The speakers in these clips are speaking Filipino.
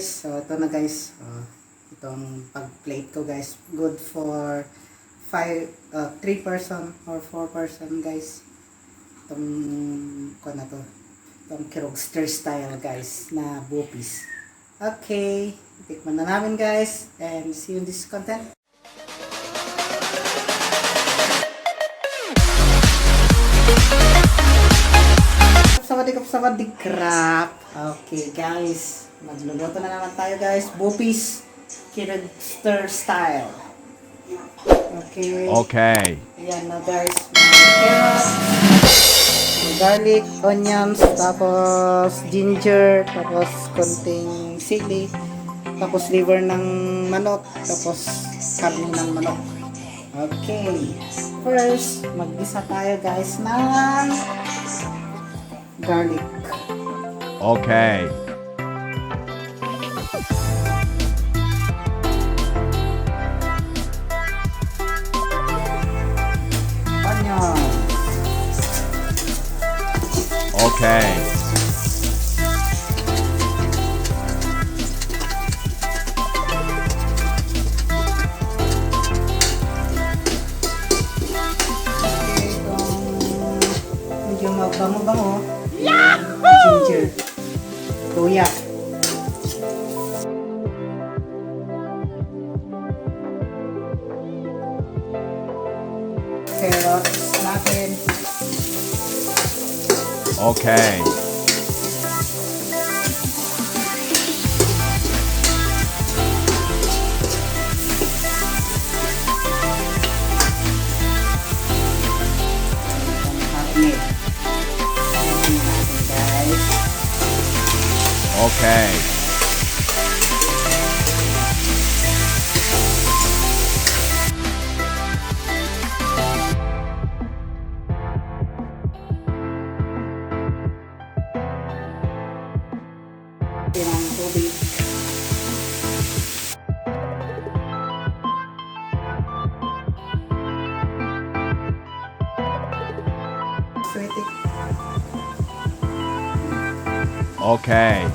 guys, so ito na guys, itong pag-plate ko guys, good for 3 person or 4 person guys. Itong itong Kirogster style guys na Bopis. Okay, tikman na namin guys, and see you in this content. KHRab. Okay guys, magluluto na naman tayo guys. Bopis-Kirog'S style. Okay. Ayan na guys. Carrots, garlic, onions, tapos ginger, tapos konting sili, tapos liver ng manok, tapos karne ng manok. Okay. First, mag-isa tayo guys ng garlic. Okay. Onion. Okay. Medyo mabango-bango. Ginger. Luya. Carrots natin. Okay. Okay. Ng tubig. Sweetie. Okay.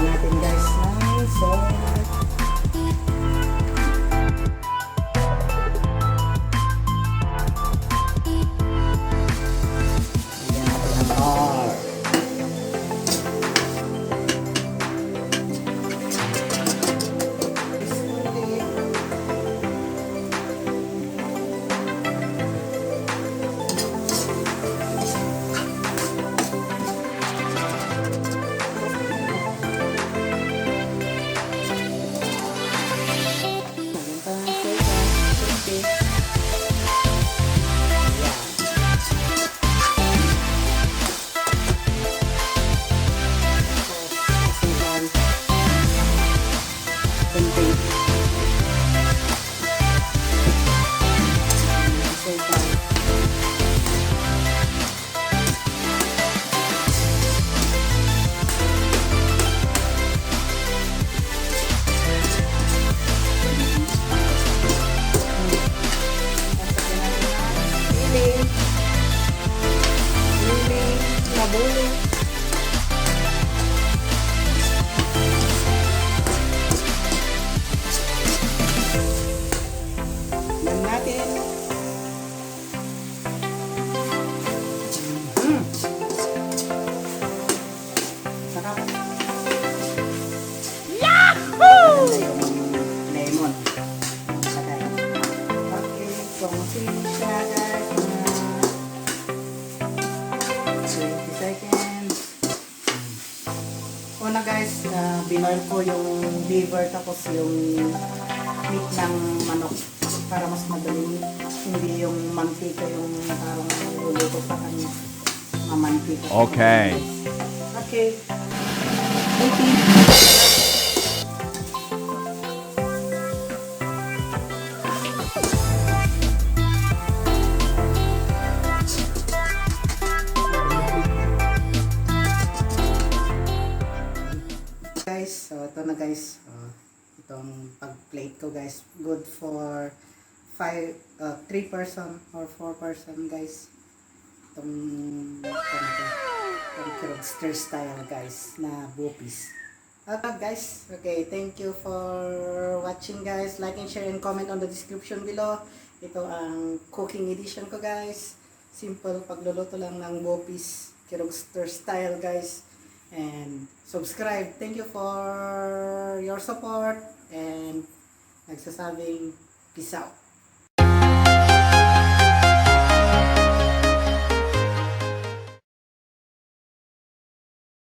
Natin guys ng salt. Lagyan natin ng bar. Una guys, binoil ko yung liver tapos yung meat ng manok para mas madaling, hindi yung mantika yung parang luluto sa kanya, mamantika. Okay. Okay. Thank you. Guys, so ito na guys, itong pag-plate ko guys, good for 3 person or 4 person guys. Itong Kirogster style guys na Bopis. Okay guys, okay, thank you for watching guys. Like and share and comment on the description below. Ito ang cooking edition ko guys. Simple pagluluto lang ng Bopis Kirogster style guys. And subscribe. Thank you for your support and nagsasabing peace out.